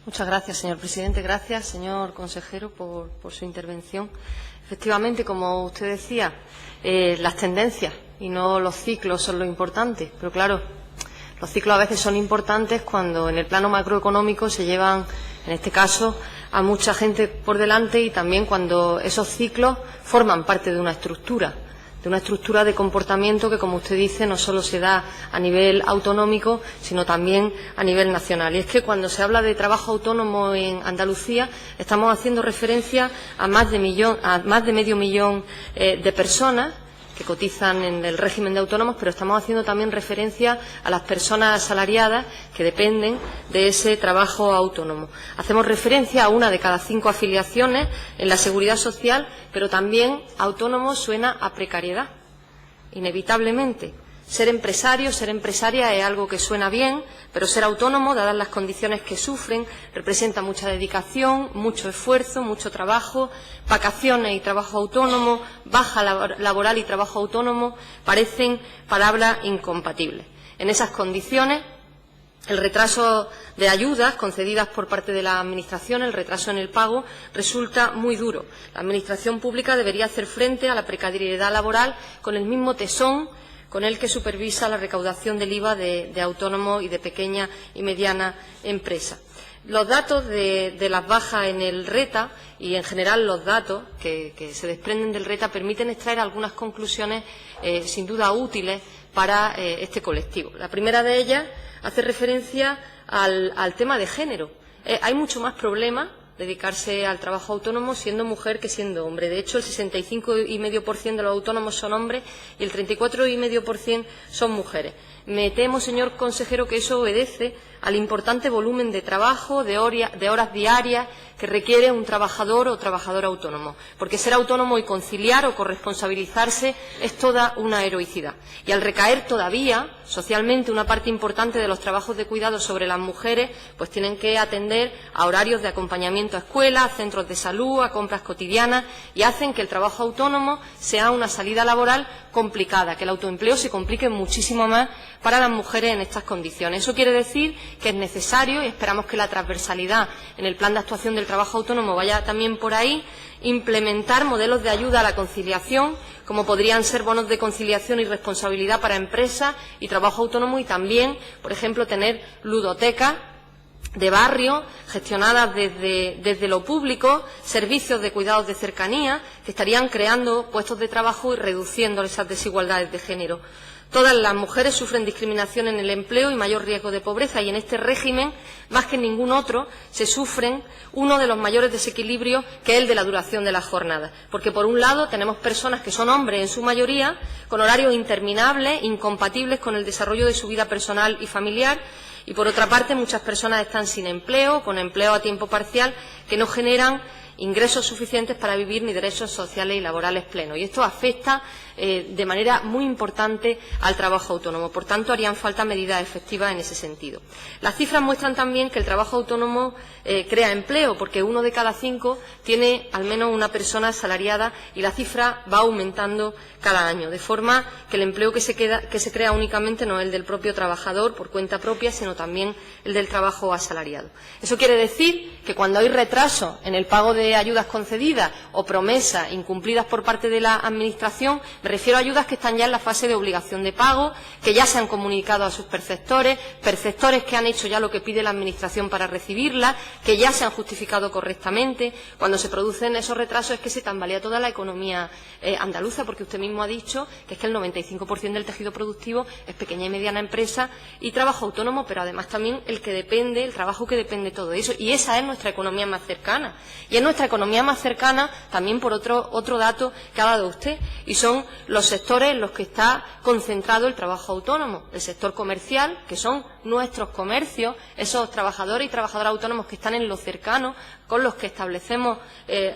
Muchas gracias, señor presidente. Gracias, señor consejero, por su intervención. Efectivamente, como usted decía, las tendencias y no los ciclos son lo importante. Pero, claro, los ciclos a veces son importantes cuando en el plano macroeconómico se llevan, en este caso, a mucha gente por delante y también cuando esos ciclos forman parte de una estructura de comportamiento que, como usted dice, no solo se da a nivel autonómico, sino también a nivel nacional. Y es que cuando se habla de trabajo autónomo en Andalucía, estamos haciendo referencia a más de medio millón de personas que cotizan en el régimen de autónomos, pero estamos haciendo también referencia a las personas asalariadas que dependen de ese trabajo autónomo. Hacemos referencia a 1 de cada 5 afiliaciones en la Seguridad Social, pero también autónomo suena a precariedad, inevitablemente. Ser empresario, ser empresaria es algo que suena bien, pero ser autónomo, dadas las condiciones que sufren, representa mucha dedicación, mucho esfuerzo, mucho trabajo, vacaciones y trabajo autónomo, baja laboral y trabajo autónomo, parecen palabras incompatibles. En esas condiciones, el retraso de ayudas concedidas por parte de la Administración, el retraso en el pago, resulta muy duro. La Administración pública debería hacer frente a la precariedad laboral con el mismo tesón con el que supervisa la recaudación del IVA de autónomos y de pequeña y mediana empresa. Los datos de las bajas en el RETA y, en general, los datos que se desprenden del RETA permiten extraer algunas conclusiones sin duda útiles para este colectivo. La primera de ellas hace referencia al tema de género. Hay mucho más problema dedicarse al trabajo autónomo siendo mujer que siendo hombre. De hecho, el 65,5% de los autónomos son hombres y el 34,5% son mujeres. Me temo, señor consejero, que eso obedece al importante volumen de trabajo, de horas diarias que requiere un trabajador o trabajadora autónomo, porque ser autónomo y conciliar o corresponsabilizarse es toda una heroicidad. Y al recaer todavía socialmente una parte importante de los trabajos de cuidado sobre las mujeres, pues tienen que atender a horarios de acompañamiento a escuelas, a centros de salud, a compras cotidianas, y hacen que el trabajo autónomo sea una salida laboral complicada, que el autoempleo se complique muchísimo más para las mujeres en estas condiciones. Eso quiere decir que es necesario, y esperamos que la transversalidad en el plan de actuación del trabajo autónomo vaya también por ahí, implementar modelos de ayuda a la conciliación, como podrían ser bonos de conciliación y responsabilidad para empresas y trabajo autónomo, y también, por ejemplo, tener ludotecas de barrio, gestionadas desde lo público, servicios de cuidados de cercanía, que estarían creando puestos de trabajo y reduciendo esas desigualdades de género. Todas las mujeres sufren discriminación en el empleo y mayor riesgo de pobreza, y en este régimen, más que en ningún otro, se sufren uno de los mayores desequilibrios, que es el de la duración de las jornadas. Porque, por un lado, tenemos personas que son hombres en su mayoría, con horarios interminables, incompatibles con el desarrollo de su vida personal y familiar, y, por otra parte, muchas personas están sin empleo, con empleo a tiempo parcial, que no generan ingresos suficientes para vivir ni derechos sociales y laborales plenos. Y esto afecta de manera muy importante al trabajo autónomo. Por tanto, harían falta medidas efectivas en ese sentido. Las cifras muestran también que el trabajo autónomo crea empleo, porque 1 de cada 5 tiene al menos una persona asalariada, y la cifra va aumentando cada año, de forma que el empleo que se crea únicamente no es el del propio trabajador por cuenta propia, sino también el del trabajo asalariado. Eso quiere decir que cuando hay retraso en el pago de ayudas concedidas o promesas incumplidas por parte de la Administración, me refiero a ayudas que están ya en la fase de obligación de pago, que ya se han comunicado a sus perceptores, perceptores que han hecho ya lo que pide la Administración para recibirlas, que ya se han justificado correctamente. Cuando se producen esos retrasos es que se tambalea toda la economía andaluza, porque usted mismo ha dicho que es que el 95% del tejido productivo es pequeña y mediana empresa y trabajo autónomo, pero además también el trabajo que depende de todo eso. Y esa es nuestra economía más cercana. Y es nuestra economía más cercana también por otro dato que ha dado usted, y son los sectores en los que está concentrado el trabajo autónomo. El sector comercial, que son nuestros comercios, esos trabajadores y trabajadoras autónomos que están en lo cercano, con los que establecemos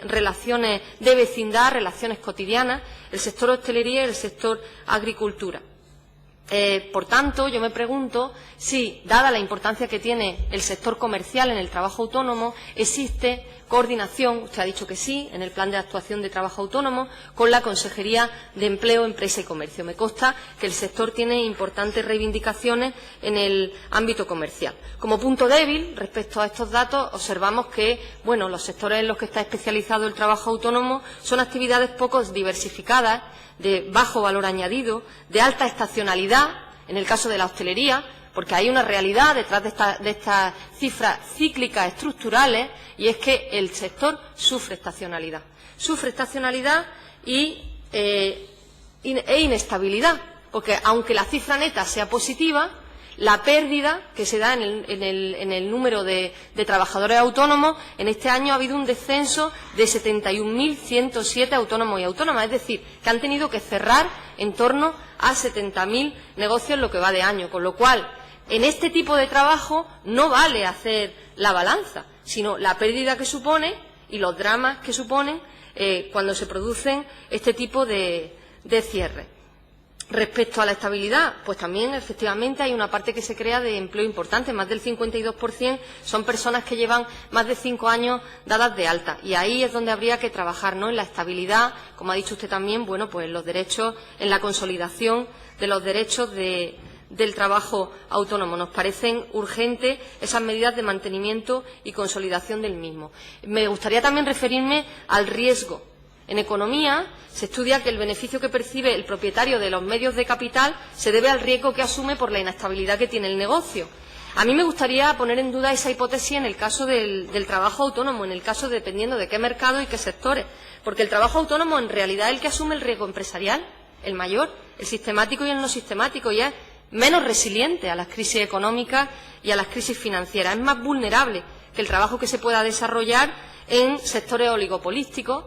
relaciones de vecindad, relaciones cotidianas, el sector hostelería y el sector agricultura. Por tanto, yo me pregunto si, dada la importancia que tiene el sector comercial en el trabajo autónomo, existe coordinación, usted ha dicho que sí, en el plan de actuación de trabajo autónomo, con la Consejería de Empleo, Empresa y Comercio. Me consta que el sector tiene importantes reivindicaciones en el ámbito comercial. Como punto débil, respecto a estos datos, observamos que, bueno, los sectores en los que está especializado el trabajo autónomo son actividades poco diversificadas, de bajo valor añadido, de alta estacionalidad, en el caso de la hostelería, porque hay una realidad detrás de estas cifras cíclicas estructurales, y es que el sector sufre estacionalidad. Sufre estacionalidad e inestabilidad, porque aunque la cifra neta sea positiva, la pérdida que se da en el número de trabajadores autónomos, en este año ha habido un descenso de 71.107 autónomos y autónomas, es decir, que han tenido que cerrar en torno a 70.000 negocios en lo que va de año, con lo cual, en este tipo de trabajo no vale hacer la balanza, sino la pérdida que supone y los dramas que suponen cuando se producen este tipo de cierres. Respecto a la estabilidad, pues también efectivamente hay una parte que se crea de empleo importante, más del 52% son personas que llevan más de 5 años dadas de alta, y ahí es donde habría que trabajar, ¿no?, en la estabilidad, como ha dicho usted también, bueno, pues los derechos, en la consolidación de los derechos del trabajo autónomo. Nos parecen urgentes esas medidas de mantenimiento y consolidación del mismo. Me gustaría también referirme al riesgo. En economía se estudia que el beneficio que percibe el propietario de los medios de capital se debe al riesgo que asume por la inestabilidad que tiene el negocio. A mí me gustaría poner en duda esa hipótesis en el caso del trabajo autónomo, en el caso dependiendo de qué mercado y qué sectores, porque el trabajo autónomo en realidad es el que asume el riesgo empresarial, el mayor, el sistemático y el no sistemático, y es menos resiliente a las crisis económicas y a las crisis financieras, es más vulnerable que el trabajo que se pueda desarrollar en sectores oligopolísticos,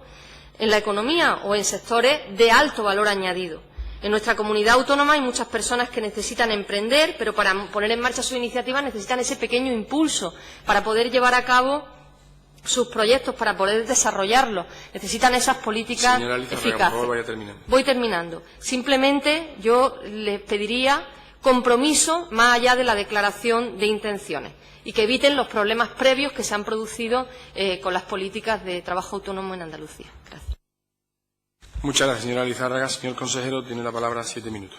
en la economía o en sectores de alto valor añadido. En nuestra comunidad autónoma hay muchas personas que necesitan emprender, pero para poner en marcha su iniciativa necesitan ese pequeño impulso para poder llevar a cabo sus proyectos, para poder desarrollarlos. Necesitan esas políticas eficaces. Por favor, vaya terminando. Voy terminando. Simplemente yo les pediría compromiso más allá de la declaración de intenciones y que eviten los problemas previos que se han producido con las políticas de trabajo autónomo en Andalucía. Gracias. Muchas gracias, señora Lizárraga. Señor consejero, tiene la palabra 7 minutos.